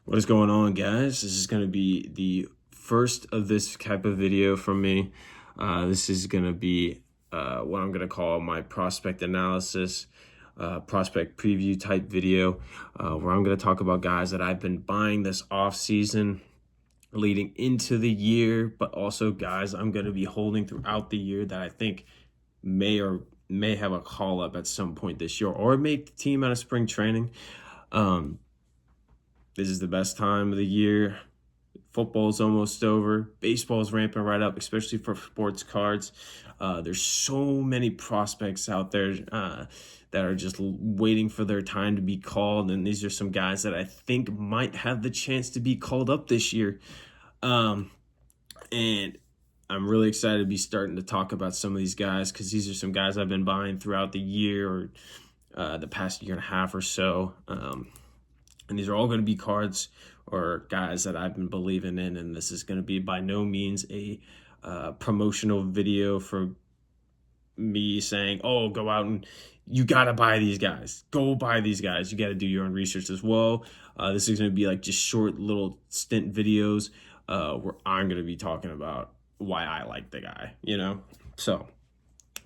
What is going on, guys? This is going to be the first of this type of video from me. This is going to be what I'm going to call my prospect analysis, prospect preview type video, where I'm going to talk about guys that I've been buying this off season leading into the year, but also guys I'm going to be holding throughout the year that I think may have a call up at some point this year or make the team out of spring training. This is the best time of the year. Football's almost over. Baseball's ramping right up, especially for sports cards. There's so many prospects out there that are just waiting for their time to be called, and these are some guys that I think might have the chance to be called up this year. And I'm really excited to be starting to talk about some of these guys because these are some guys I've been buying throughout the year or the past year and a half or so. And these are all going to be cards or guys that I've been believing in. And this is going to be by no means a promotional video for me saying, oh, go out and you got to buy these guys. Go buy these guys. You got to do your own research as well. This is going to be like just short little stint videos where I'm going to be talking about why I like the guy, So,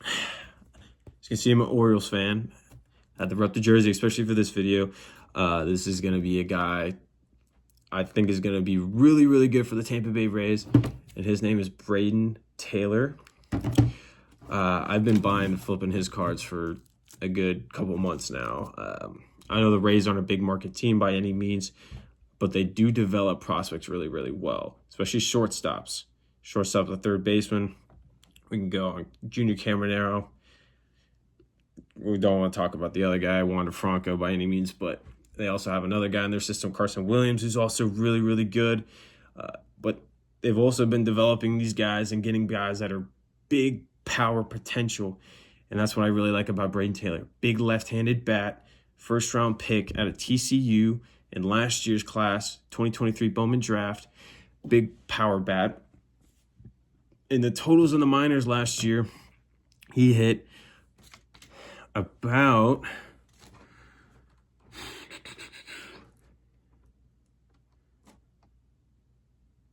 as you can see, I'm an Orioles fan. I had to rep the jersey, especially for this video. This is going to be a guy I think is going to be really, really good for the Tampa Bay Rays, and his name is Brayden Taylor. I've been buying and flipping his cards for a good couple months now. I know the Rays aren't a big market team by any means, but they do develop prospects really, really well, especially shortstops. Shortstop, the third baseman. We can go on Junior Caminero. We don't want to talk about the other guy, Wander Franco, by any means, but they also have another guy in their system, Carson Williams, who's also really, really good. But they've also been developing these guys and getting guys that are big power potential. And that's what I really like about Brayden Taylor. Big left-handed bat, first-round pick out of TCU in last year's class, 2023 Bowman draft. Big power bat. In the totals in the minors last year, he hit about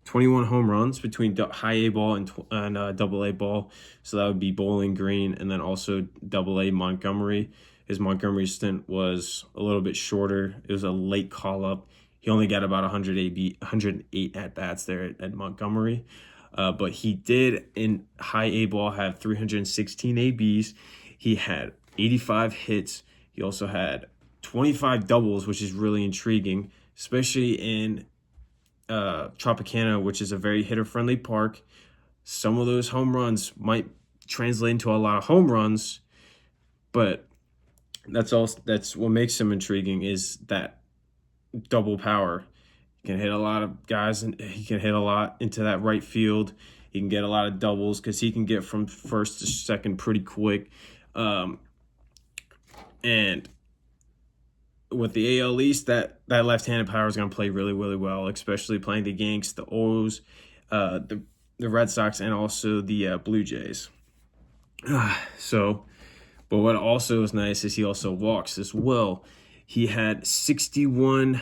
21 home runs between high A ball and double A ball. So that would be Bowling Green and then also double A Montgomery. His Montgomery stint was a little bit shorter. It was a late call up. He only got about 108 at-bats there at Montgomery. But he did in high A ball have 316 ABs. He had 85 hits. He also had 25 doubles, which is really intriguing, especially in Tropicana, which is a very hitter-friendly park. Some of those home runs might translate into a lot of home runs, but that's what makes him intriguing is that double power. He can hit a lot of guys, and he can hit a lot into that right field. He can get a lot of doubles because he can get from first to second pretty quick. And with the AL East, that left-handed power is going to play really, really well, especially playing the Yanks, the O's, the Red Sox, and also the Blue Jays. But what also is nice is he also walks as well. He had 61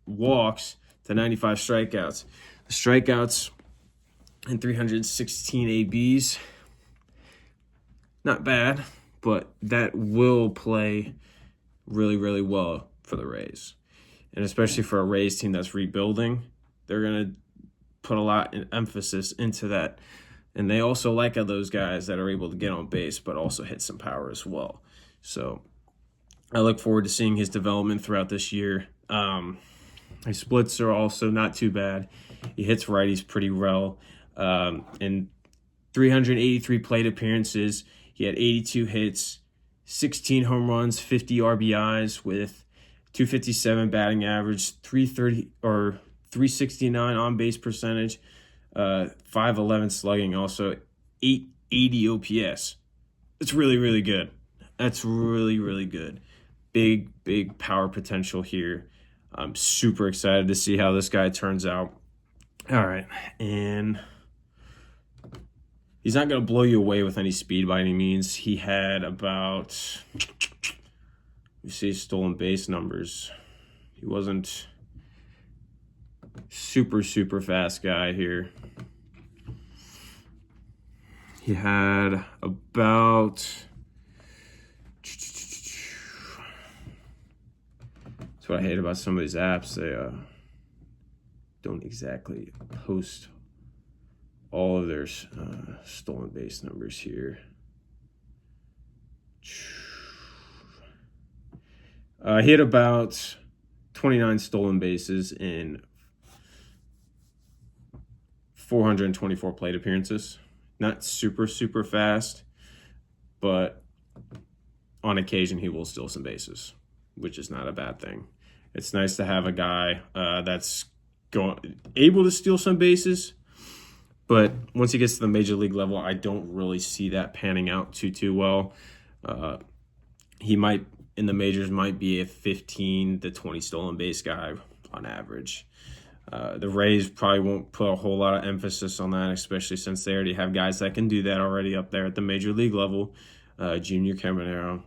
walks to 95 strikeouts. The strikeouts and 316 ABs, not bad, but that will play really, really well for the Rays. And especially for a Rays team that's rebuilding, they're going to put a lot of emphasis into that. And they also like those guys that are able to get on base but also hit some power as well. So I look forward to seeing his development throughout this year. His splits are also not too bad. He hits righties pretty well. In 383 plate appearances, he had 82 hits, 16 home runs, 50 RBIs with 257 batting average, 330 or 369 on base percentage, 511 slugging, also 880 OPS. It's really, really good. That's really, really good. Big power potential here. I'm super excited to see how this guy turns out. All right, and he's not going to blow you away with any speed by any means. He had about, you see stolen base numbers. He wasn't super, super fast guy here. He had about... That's what I hate about some of these apps. They don't exactly post all of their stolen base numbers here. He had about 29 stolen bases in 424 plate appearances. Not super, super fast, but on occasion he will steal some bases, which is not a bad thing. It's nice to have a guy that's able to steal some bases, but once he gets to the major league level, I don't really see that panning out too well. He might, in the majors, might be a 15 to 20 stolen base guy on average. The Rays probably won't put a whole lot of emphasis on that, especially since they already have guys that can do that already up there at the major league level. Junior Caminero,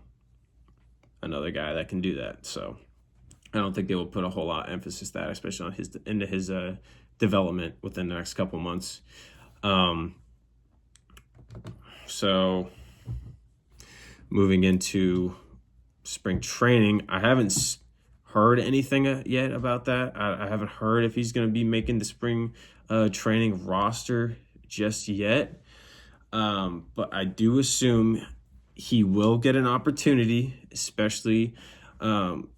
another guy that can do that. So I don't think they will put a whole lot of emphasis that, especially on into his development within the next couple months. So moving into spring training, I haven't heard anything yet about that. I haven't heard if he's going to be making the spring training roster just yet. But I do assume he will get an opportunity, especially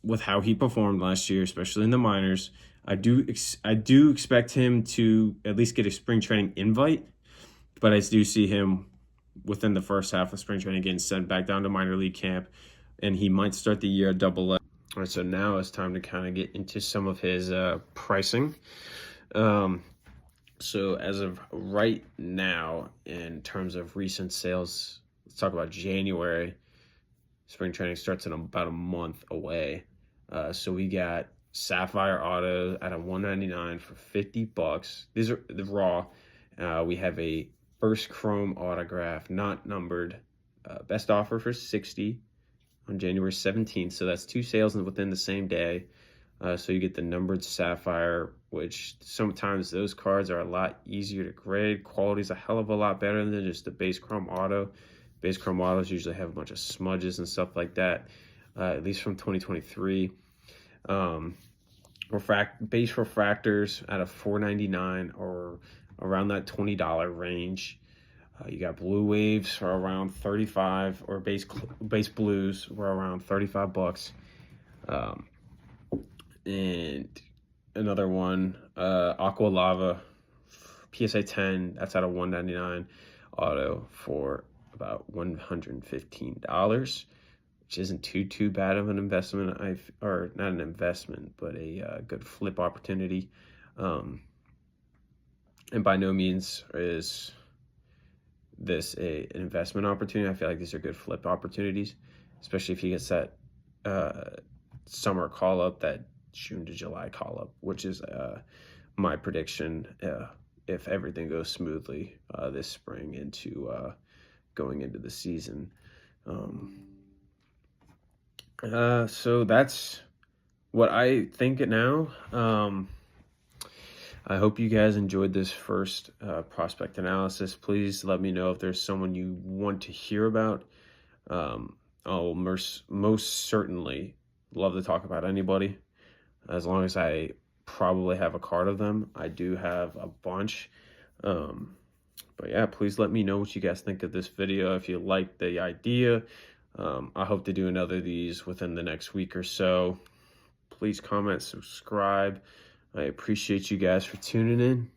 with how he performed last year, especially in the minors. I do expect him to at least get a spring training invite, but I do see him within the first half of spring training getting sent back down to minor league camp, and he might start the year double A. All right, so now it's time to kind of get into some of his pricing. So as of right now, in terms of recent sales, let's talk about January. Spring training starts in about a month away. So we got Sapphire Auto at a $199 for $50. These are the raw. We have a first chrome autograph, not numbered, best offer for $60 on January 17th. So that's 2 sales within the same day. So you get the numbered Sapphire, which sometimes those cards are a lot easier to grade. Quality's a hell of a lot better than just the base chrome auto. Base chrome autos usually have a bunch of smudges and stuff like that, at least from 2023. Base refractors at a $4.99 or around that $20 range. You got blue waves for around $35, or base blues were around $35. And another one, Aqua Lava PSA 10, that's at a $199 auto for about $115, which isn't too bad of an investment. Or not an investment, but a good flip opportunity. And by no means is this an investment opportunity. I feel like these are good flip opportunities, especially if he gets that summer call up, that June to July call up, which is my prediction if everything goes smoothly this spring into going into the season. So that's what I think now. I hope you guys enjoyed this first prospect analysis. Please let me know if there's someone you want to hear about. I'll most certainly love to talk about anybody, as long as I probably have a card of them. I do have a bunch. But yeah, please let me know what you guys think of this video. If you like the idea, I hope to do another of these within the next week or so. Please comment, subscribe. I appreciate you guys for tuning in.